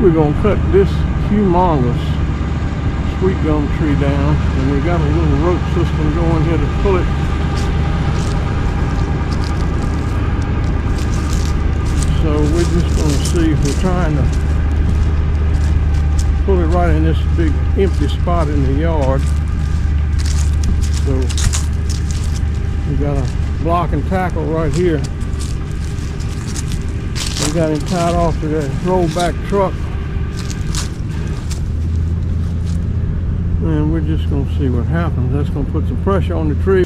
We're gonna cut this humongous sweetgum tree down, and we got a little rope system going here to pull it. So we're just gonna see if we're trying to pull it right in this big empty spot in the yard. So we got a block and tackle right here. We got him tied off to that rollback truck. And we're just gonna see what happens. That's gonna put some pressure on the tree.